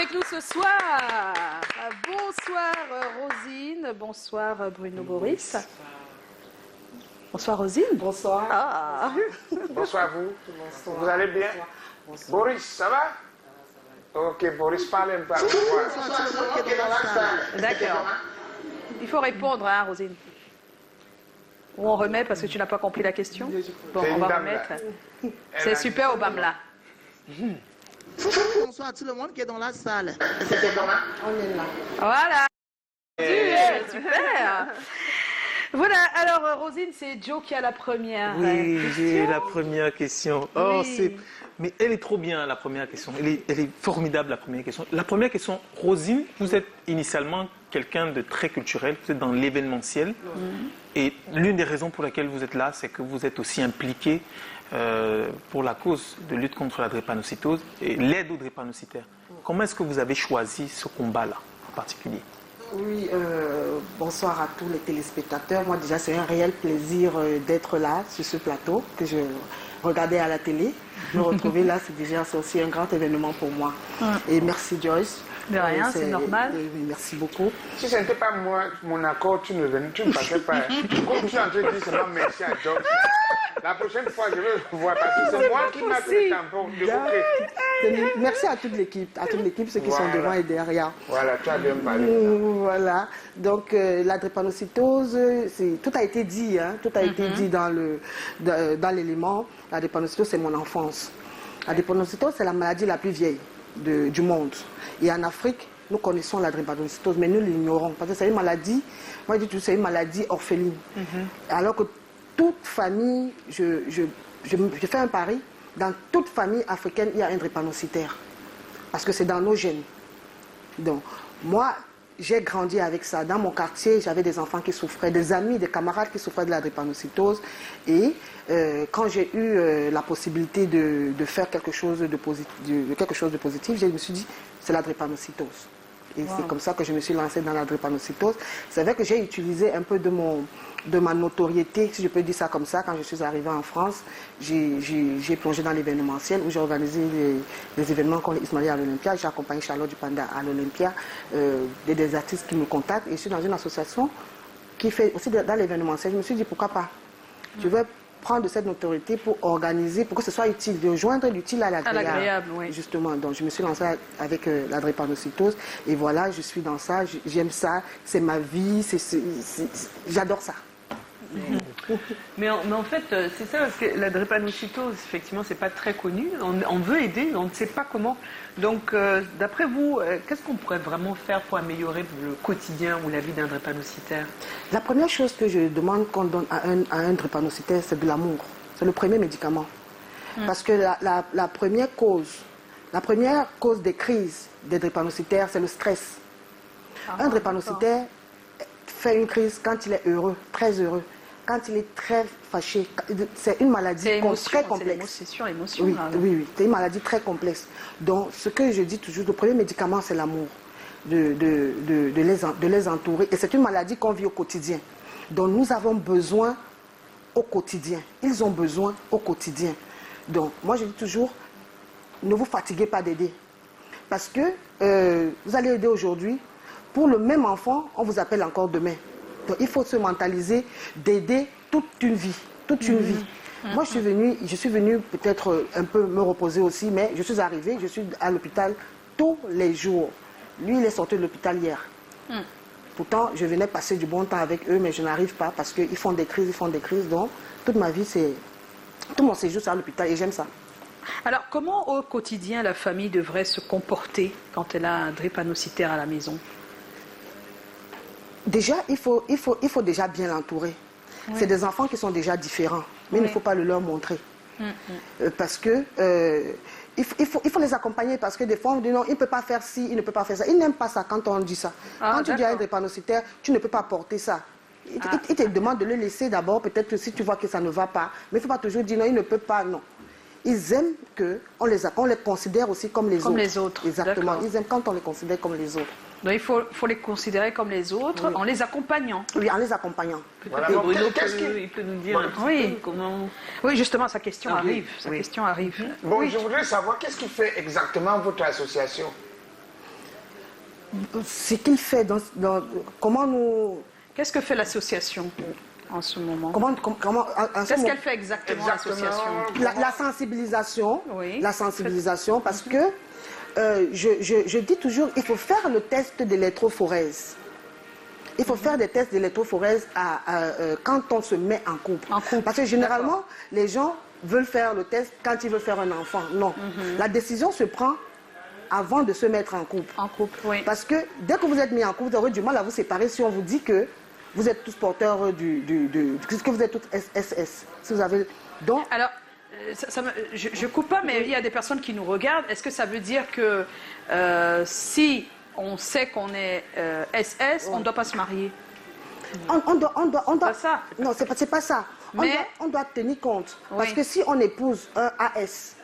avec nous ce soir. Bonsoir Rosine, bonsoir Bruno Boris. Bonsoir Rosine. Bonsoir. Ah. Bonsoir à vous. Bonsoir. Vous allez bien? Bonsoir. Boris, ça va? Ok, Boris, parle un peu. D'accord. Il faut répondre, hein, Rosine. Ou on remet parce que tu n'as pas compris la question? Bon, C'est on une va dame, remettre. là. C'est super Obama. Bonsoir à tout le monde qui est dans la salle. C'était comment? On est là. Voilà. Super. Voilà, alors Rosine, c'est Joe qui a la première Oui, question. j'ai la première question. Oh, Oui. Mais elle est trop bien, la première question. Elle est formidable, la première question. La première question, Rosine, vous êtes initialement quelqu'un de très culturel, vous êtes dans l'événementiel. Et l'une des raisons pour lesquelles vous êtes là, c'est que vous êtes aussi impliqué pour la cause de lutte contre la drépanocytose et l'aide aux drépanocytaires. Comment est-ce que vous avez choisi ce combat-là, en particulier? Oui, bonsoir à tous les téléspectateurs. Moi déjà c'est un réel plaisir d'être là sur ce plateau que je regardais à la télé. Me retrouver là, c'est déjà aussi un grand événement pour moi. Et merci Joyce. De rien, c'est normal. Oui, merci beaucoup. Si ce n'était pas moi, mon accord, tu ne passais pas. Comme tu es en train de dire seulement merci à Joyce. La prochaine fois, je vais le voir parce que c'est moi qui m'a fait le tampon de bouquet. Merci à toute l'équipe, ceux qui sont devant et derrière. Voilà, tu as bien parlé. Voilà, donc la drépanocytose, tout a été dit, hein, tout a été dit dans l'élément. La drépanocytose, c'est mon enfance. La drépanocytose, c'est la maladie la plus vieille du monde. Et en Afrique, nous connaissons la drépanocytose, mais nous l'ignorons. Parce que c'est une maladie, moi je dis toujours, c'est une maladie orpheline. Alors que toute famille, je fais un pari, dans toute famille africaine, il y a un drépanocytaire. Parce que c'est dans nos gènes. Donc, moi, j'ai grandi avec ça. Dans mon quartier, j'avais des enfants qui souffraient, des amis, des camarades qui souffraient de la drépanocytose. Et quand j'ai eu la possibilité de faire quelque chose de positif, je me suis dit, c'est la drépanocytose. Et c'est comme ça que je me suis lancée dans la drépanocytose. C'est vrai que j'ai utilisé un peu de ma notoriété, si je peux dire ça comme ça, quand je suis arrivée en France. J'ai plongé dans l'événementiel où j'ai organisé des événements comme l'Ismaël à l'Olympia. J'ai accompagné Charlotte Dupanda à l'Olympia, des artistes qui me contactent. Et je suis dans une association qui fait aussi dans l'événementiel. Je me suis dit, pourquoi pas? Je vais prendre cette notoriété pour organiser, pour que ce soit utile, de joindre l'utile à l'agréable. Oui. Justement, donc je me suis lancée avec la drépanocytose et voilà, je suis dans ça, j'aime ça, c'est ma vie, j'adore ça. Mais en fait, c'est ça, parce que la drépanocytose, effectivement, c'est pas très connu. On veut aider, on ne sait pas comment. Donc, d'après vous, qu'est-ce qu'on pourrait vraiment faire pour améliorer le quotidien ou la vie d'un drépanocytaire? La première chose que je demande qu'on donne à un drépanocytaire, c'est de l'amour. C'est le premier médicament. Parce que la première cause des crises des drépanocytaires, c'est le stress. Un drépanocytaire fait une crise quand il est heureux, très heureux. Quand il est très fâché, c'est une maladie très complexe. C'est émotion. Oui, c'est une maladie très complexe. Donc, ce que je dis toujours, le premier médicament, c'est l'amour, de les entourer. Et c'est une maladie qu'on vit au quotidien. Donc, nous avons besoin au quotidien. Ils ont besoin au quotidien. Donc, moi, je dis toujours, ne vous fatiguez pas d'aider. Parce que vous allez aider aujourd'hui, pour le même enfant, on vous appelle encore demain. Donc, il faut se mentaliser d'aider toute une vie. Moi, je suis venue peut-être un peu me reposer aussi, mais je suis arrivée, je suis à l'hôpital tous les jours. Lui, il est sorti de l'hôpital hier. Pourtant, je venais passer du bon temps avec eux, mais je n'arrive pas parce qu'ils font des crises. Donc, toute ma vie, tout mon séjour, c'est à l'hôpital et j'aime ça. Alors, comment au quotidien la famille devrait se comporter quand elle a un drépanocytaire à la maison? Déjà, il faut déjà bien l'entourer. Oui. C'est des enfants qui sont déjà différents, mais il ne faut pas le leur montrer. Parce que il faut les accompagner, parce que des fois on dit non, il ne peut pas faire ci, il ne peut pas faire ça. Ils n'aiment pas ça quand on dit ça. Quand tu dis à un drépanocytaire, tu ne peux pas porter ça. Il te demande de le laisser d'abord, peut-être que si tu vois que ça ne va pas. Mais il ne faut pas toujours dire non, il ne peut pas, non. Ils aiment qu'on les considère aussi comme les autres. Exactement. Ils aiment quand on les considère comme les autres. Donc il faut les considérer comme les autres, en les accompagnant. Oui, en les accompagnant. Voilà. Bruno il peut nous dire un petit peu comment... Oui, justement, sa question arrive. Sa question arrive. Bon, je voudrais savoir, qu'est-ce qui fait exactement votre association? ce qu'il fait, comment nous... Qu'est-ce que fait l'association en ce moment? Qu'est-ce qu'elle fait exactement, l'association? La sensibilisation, Oui. la sensibilisation, parce que je dis toujours, il faut faire le test d'électrophorèse. Il faut faire des tests d'électrophorèse quand on se met en couple. Parce que généralement, les gens veulent faire le test quand ils veulent faire un enfant. Non. La décision se prend avant de se mettre en couple. En couple, oui. Parce que dès que vous êtes mis en couple, vous aurez du mal à vous séparer si on vous dit que vous êtes tous porteurs que vous êtes tous SS. Si vous avez... Donc, alors, je coupe pas, mais il y a des personnes qui nous regardent. Est-ce que ça veut dire que si on sait qu'on est SS, on ne doit pas se marier? On doit... Pas ça. Non, c'est pas ça. Mais... On doit tenir compte. Oui. Parce que si on épouse un AS,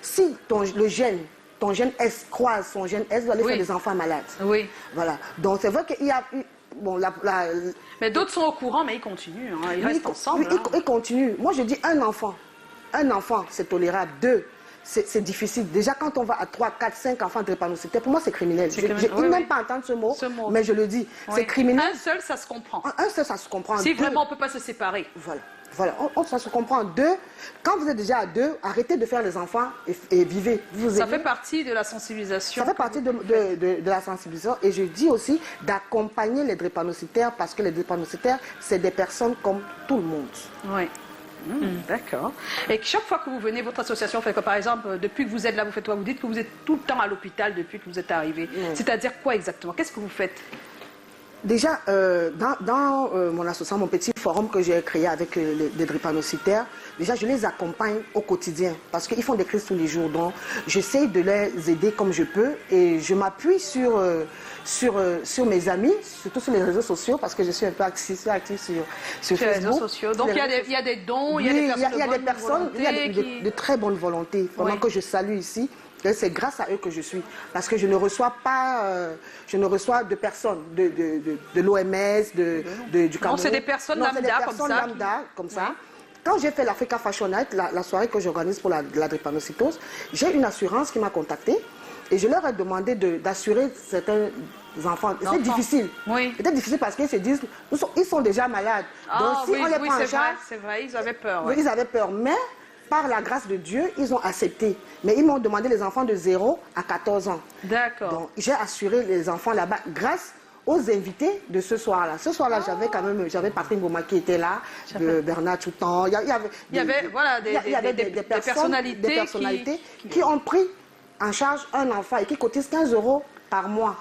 si ton gène S croise son gène S, vous allez faire des enfants malades. Oui. Voilà. Donc c'est vrai qu'il y a... Bon, mais d'autres sont au courant, mais ils continuent. Hein. Ils restent ensemble. Oui, ils continuent. Moi, je dis un enfant, c'est tolérable. 2, c'est difficile. Déjà, quand on va à 3, 4, 5 enfants de drépanocytaire, pour moi, c'est criminel. Je n'aime pas entendre ce mot, mais je le dis. Oui. C'est criminel. Un seul, ça se comprend. Un seul, ça se comprend. Si 2, vraiment, on ne peut pas se séparer. Voilà, ça se comprend. 2, quand vous êtes déjà à 2, arrêtez de faire les enfants et vivez. Ça fait partie de la sensibilisation. Ça fait partie de la sensibilisation. Et je dis aussi d'accompagner les drépanocytaires parce que les drépanocytaires, c'est des personnes comme tout le monde. Oui. D'accord. Et chaque fois que vous venez, votre association fait quoi? Par exemple, depuis que vous êtes là, vous faites quoi? Vous dites que vous êtes tout le temps à l'hôpital depuis que vous êtes arrivé. C'est-à-dire quoi exactement? Qu'est-ce que vous faites? Déjà, dans mon association, mon petit forum que j'ai créé avec les drépanocytaires, déjà je les accompagne au quotidien parce qu'ils font des crises tous les jours. Donc j'essaie de les aider comme je peux et je m'appuie sur mes amis, surtout sur les réseaux sociaux parce que je suis un peu active sur Facebook. Les réseaux sociaux. Donc il y a des dons, il y a des personnes de très bonne volonté, vraiment que je salue ici. C'est grâce à eux que je suis. Parce que je ne reçois pas, de personnes de l'OMS, du Cameroun. Non, c'est des personnes lambda comme ça. Quand j'ai fait l'Africa Fashion Night, la soirée que j'organise pour la drépanocytose, j'ai une assurance qui m'a contactée et je leur ai demandé d'assurer certains enfants. C'est difficile. Oui. C'est difficile parce qu'ils se disent, ils sont déjà malades. Donc si on les prend en charge... c'est vrai, ils avaient peur. Oui, ils avaient peur, mais... Par la grâce de Dieu, ils ont accepté. Mais ils m'ont demandé les enfants de 0 à 14 ans. D'accord. Donc, j'ai assuré les enfants là-bas grâce aux invités de ce soir-là. Ce soir-là, j'avais Patrick Goma qui était là, Bernard Toutan. Il y avait des personnalités qui ont pris en charge un enfant et qui cotise 15 € par mois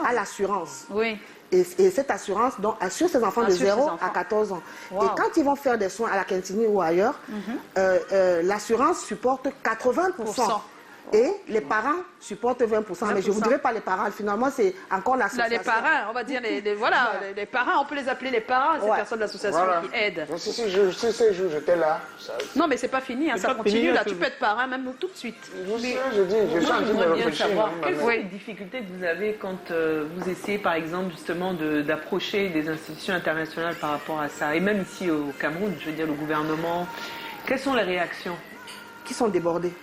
à l'assurance. Oui. Et cette assurance donc, assure ses enfants de 0 à 14 ans. Wow. Et quand ils vont faire des soins à la Quintini ou ailleurs, l'assurance supporte 80%. Et les parents supportent 20%. Mais je ne vous dirai pas les parents. Finalement, c'est encore l'association. Les parents, on va dire, les parents, on peut les appeler les parents, ces personnes de l'association qui aident. Donc, si ces jours j'étais là. Non, mais c'est pas fini, hein, ça continue. Là, tu peux être parent même tout de suite. Je suis en train de réfléchir. Quelles sont les difficultés que vous avez quand vous essayez, par exemple, justement, d'approcher des institutions internationales par rapport à ça? Et même ici au Cameroun, je veux dire, le gouvernement. Quelles sont les réactions? Qui sont débordés.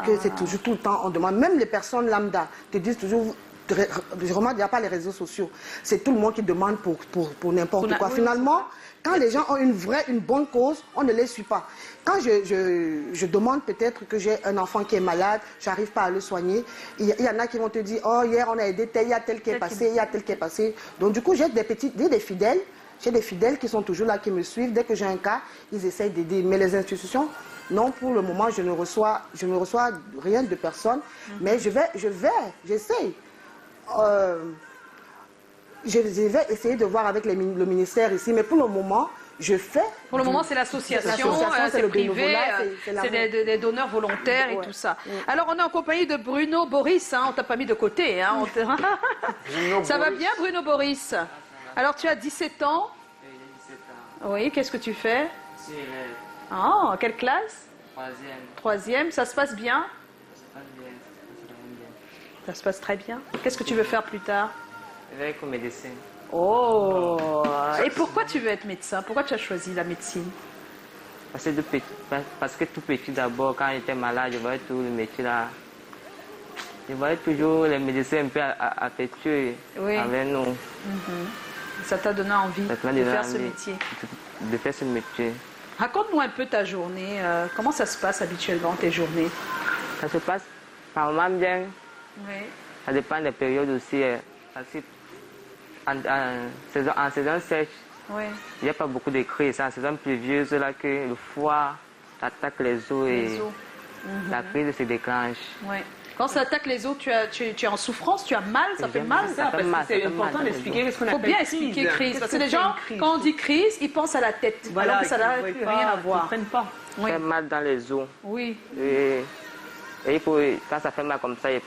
Que c'est toujours tout le temps, on demande, même les personnes lambda te disent toujours, je remarque, il n'y a pas les réseaux sociaux, c'est tout le monde qui demande pour n'importe quoi. Finalement, quand les gens ont une bonne cause, on ne les suit pas. Quand je demande peut-être que j'ai un enfant qui est malade, j'arrive pas à le soigner, il y en a qui vont te dire, oh hier on a aidé tel, il y a tel qui est passé, il y a tel qui est passé. Donc du coup j'ai des fidèles. J'ai des fidèles qui sont toujours là, qui me suivent. Dès que j'ai un cas, ils essayent d'aider. Mais les institutions, non, pour le moment, je ne reçois rien de personne. Mais j'essaie. Je vais essayer de voir avec le ministère ici. Mais pour le moment, je fais... Pour le moment, c'est l'association, c'est privé, c'est des donneurs volontaires et tout ça. Alors, on est en compagnie de Bruno Boris. Hein, on t'a pas mis de côté. Hein, ça va bien, Bruno Boris? Alors, tu as 17 ans? Oui, j'ai 17 ans. Oui, qu'est-ce que tu fais? Je suis élève. Ah, quelle classe? Troisième. Ça se passe bien? Ça se passe bien, ça se passe vraiment bien. Ça se passe très bien. Qu'est-ce que tu veux faire plus tard? Je vais être médecin. Oh! Et pourquoi tu veux être médecin? Pourquoi tu as choisi la médecine? Parce que tout petit d'abord, quand j'étais malade, je voyais tout le métier là. Je voyais toujours les médecins un peu affectueux avec nous. Ça t'a donné envie de faire ce métier. De faire ce métier. Raconte-nous un peu ta journée. Comment ça se passe habituellement, tes journées? Ça se passe par moment bien. Oui. Ça dépend des périodes aussi. En saison sèche, Oui. il n'y a pas beaucoup de cris. C'est en saison pluvieuse là que le foie attaque les os et la crise se déclenche. Oui. Quand ça attaque les os, tu es en souffrance, tu as mal, ça fait mal. Ça, parce que c'est important d'expliquer ce qu'on appelle crise. Il faut bien expliquer crise. Parce que les gens, quand on dit crise, ils pensent à la tête. Voilà, alors que ça n'a rien à voir. Ils ne prennent pas. Ça fait mal dans les os. Oui. Et il faut, quand ça fait mal comme ça, il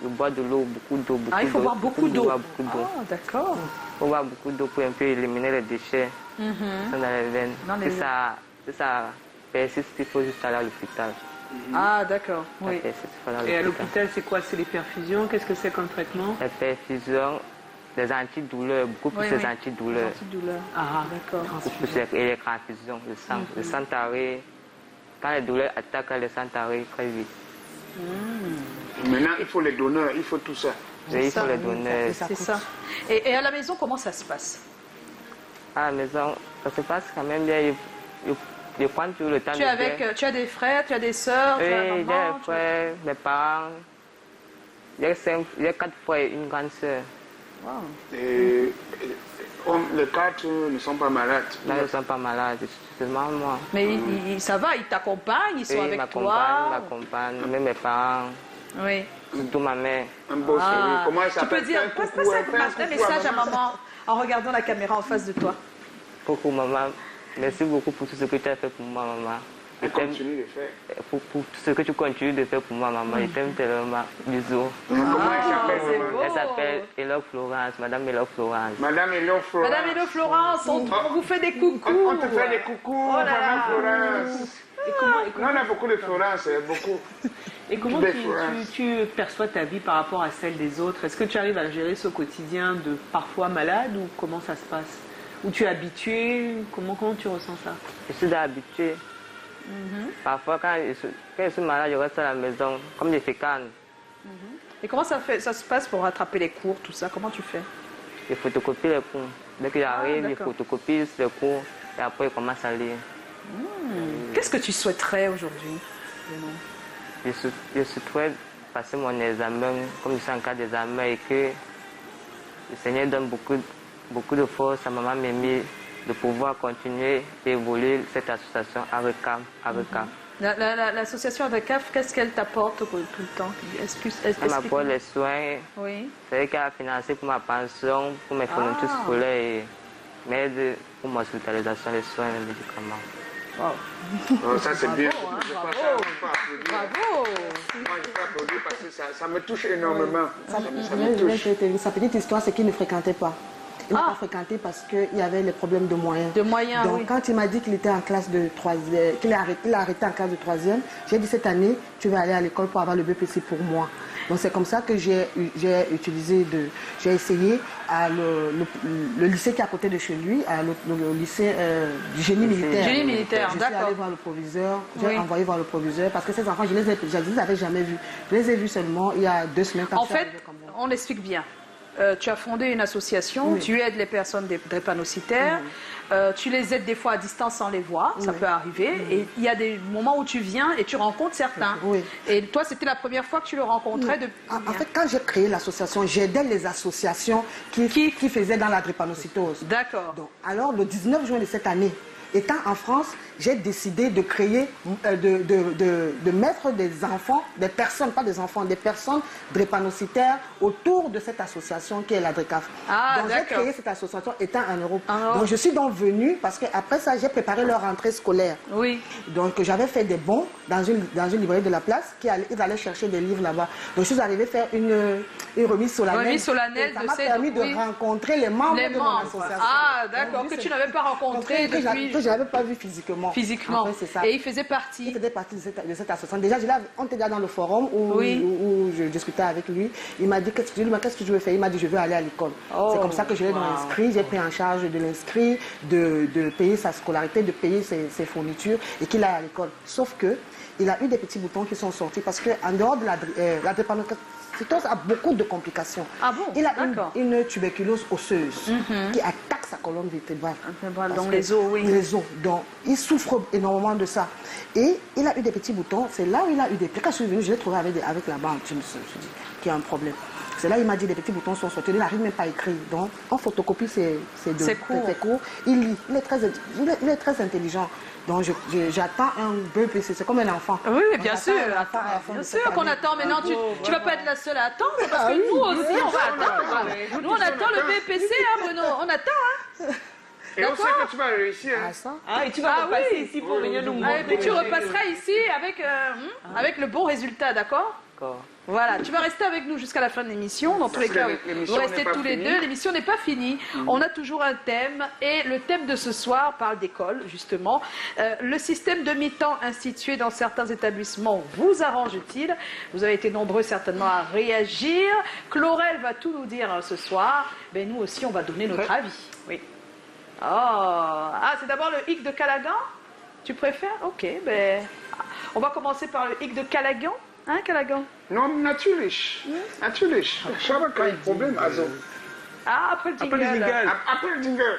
boit de l'eau, beaucoup d'eau. Il faut boire beaucoup d'eau. Ah, d'accord. Il faut boire beaucoup d'eau pour un peu éliminer les déchets dans les veines. Si ça persiste, il faut juste aller à l'hôpital. Ah, d'accord. Oui. Et à l'hôpital, c'est quoi? C'est les perfusions? Qu'est-ce que c'est comme traitement? Les perfusions, des antidouleurs, beaucoup plus des antidouleurs. Ah, d'accord. Et les transfusions, le sang taré. Quand les douleurs attaquent, le sang taré très vite. Maintenant, il faut les donneurs, il faut tout ça. Il faut les donneurs. C'est ça. Et à la maison, comment ça se passe? À la maison, ça se passe quand même bien. Je prends toujours le temps Tu as des frères, tu as des sœurs, oui, tu as j'ai des frères, mes parents. J'ai 4 frères et une grande sœur. Wow. Et les 4 ne sont pas malades. Là, ils ne sont pas malades, c'est seulement moi. Mais ça va, ils t'accompagnent, ils sont avec toi. Ils m'accompagnent, même mes parents. Oui. Surtout ma mère. Un beau sourire. Comment elle s'appelle? Tu peux dire, passe un message à maman en regardant la caméra en face de toi. Coucou maman, merci beaucoup pour tout ce que tu as fait pour moi, maman. Et continue de faire. Pour tout ce que tu continues de faire pour moi, maman. Je t'aime tellement. Bisous. Comment elle s'appelle, c'est maman? beau. Elle s'appelle Elo Florence, Madame Elo Florence. Madame Elo Florence. Madame Elo Florence, on vous fait des coucous. On te fait des coucous, là là. Madame Florence. Non, on a beaucoup de Florence, beaucoup. Et comment tu perçois ta vie par rapport à celle des autres? Est-ce que tu arrives à gérer ce quotidien de parfois malade ou comment ça se passe? Ou tu es habitué? Comment tu ressens ça? Je suis habituée. Parfois, quand je suis malade, je reste à la maison, comme je fais calme. Et comment ça se passe pour rattraper les cours, tout ça? Comment tu fais? Je photocopie les cours. Dès que j'arrive, je photocopie les cours et après, je commence à lire. Qu'est-ce que tu souhaiterais aujourd'hui? Je souhaiterais passer mon examen, comme je suis en cas d'examen, et que le Seigneur donne beaucoup de force à maman Mémie de pouvoir continuer et évoluer cette association ARECAF. L'association ARECAF, qu'est-ce qu'elle t'apporte tout le temps? Elle m'apporte les soins. Oui. C'est elle qui a financé pour ma pension, pour mes fournitures scolaires et m'aide pour mon hospitalisation, les soins et les médicaments. Oh, ça c'est bien. Bravo. Moi je peux applaudir parce que ça me touche énormément. Ça me touche. Sa petite histoire, c'est qu'il ne fréquentait pas. Il n'a pas fréquenté parce qu'il y avait les problèmes de moyens. Donc quand il m'a dit qu'il était en classe de 3e, qu'il a arrêté en classe de 3e, j'ai dit cette année, tu vas aller à l'école pour avoir le BPC pour moi. Donc c'est comme ça que j'ai essayé à le lycée qui est à côté de chez lui, le lycée du génie militaire. Génie militaire, d'accord. Je suis allée voir le proviseur, j'ai envoyé voir le proviseur parce que ces enfants, je ne les avais jamais vus. Je les ai vus seulement il y a 2 semaines. En fait, on explique bien. Tu as fondé une association, tu aides les personnes drépanocytaires, tu les aides des fois à distance sans les voir, ça peut arriver, et il y a des moments où tu viens et tu rencontres certains. Et toi, c'était la première fois que tu le rencontrais En fait, quand j'ai créé l'association, j'aidais les associations qui faisaient dans la drépanocytose. D'accord. Alors, le 19 juin de cette année, étant en France, j'ai décidé de créer, de mettre des enfants, des personnes, pas des enfants, des personnes drépanocytaires autour de cette association qui est la DRECAF. Donc j'ai créé cette association étant en Europe. Donc je suis donc venue parce qu'après ça, j'ai préparé leur rentrée scolaire. Oui. Donc j'avais fait des bons dans une librairie de la place, ils allaient chercher des livres là-bas. Donc je suis arrivée faire une remise solennelle. Ça m'a permis de rencontrer les membres de mon association. Ah d'accord, que tu n'avais pas rencontré depuis... Que je n'avais pas vu physiquement. Physiquement. En fait, c'est ça. Et il faisait partie. Il faisait partie de cette association. Déjà, on était déjà dans le forum où je discutais avec lui. Il m'a dit, qu'est-ce que je veux faire? Il m'a dit, je veux aller à l'école. C'est comme ça que je l'ai inscrit. J'ai pris en charge de l'inscrit, de payer sa scolarité, de payer ses fournitures et qu'il aille à l'école. Sauf que il a eu des petits boutons qui sont sortis parce qu'en dehors de la drépanocytose a beaucoup de complications. Ah bon? Il a une tuberculose osseuse qui attaque sa colonne vertébrale. Dans les os, oui. Les os. Donc, il souffre énormément de ça. Et il a eu des petits boutons. C'est là où il a eu des plaies. Quand je suis venue, je l'ai trouvé avec la banque. Je me suis dit qu'il y a un problème. C'est là il m'a dit les petits boutons sont sortis. Il n'arrive même pas à écrire. Donc, en photocopie, c'est court. Il lit. Il est très intelligent. Donc, j'attends un BEPC. C'est comme un enfant. Oui, bien sûr. Bien sûr qu'on attend. Mais non, tu ne vas pas être la seule à attendre. Parce que nous aussi, on va attendre. Nous, on attend le BPC, hein, Bruno. On attend, hein. Et on sait que tu vas réussir. Et tu vas repasser ici pour venir nous montrer. Et puis tu repasseras ici avec le bon résultat, d'accord? Voilà, tu vas rester avec nous jusqu'à la fin de l'émission. Dans tous les cas, vous restez tous les deux. L'émission n'est pas finie. On a toujours un thème. Et le thème de ce soir parle d'école, justement. Le système de mi-temps institué dans certains établissements vous arrange-t-il? Vous avez été nombreux certainement à réagir. Chlorel va tout nous dire ce soir. Ben, nous aussi, on va donner notre avis. Oui. Oh. Ah, c'est d'abord le hic de Callaghan? Tu préfères? Ok, ben... On va commencer par le hic de Callaghan. Hein, Callaghan? Non, natürlich. Natürlich. Ich habe kein Problem. Also. Ah, après le jingle. Après le jingle.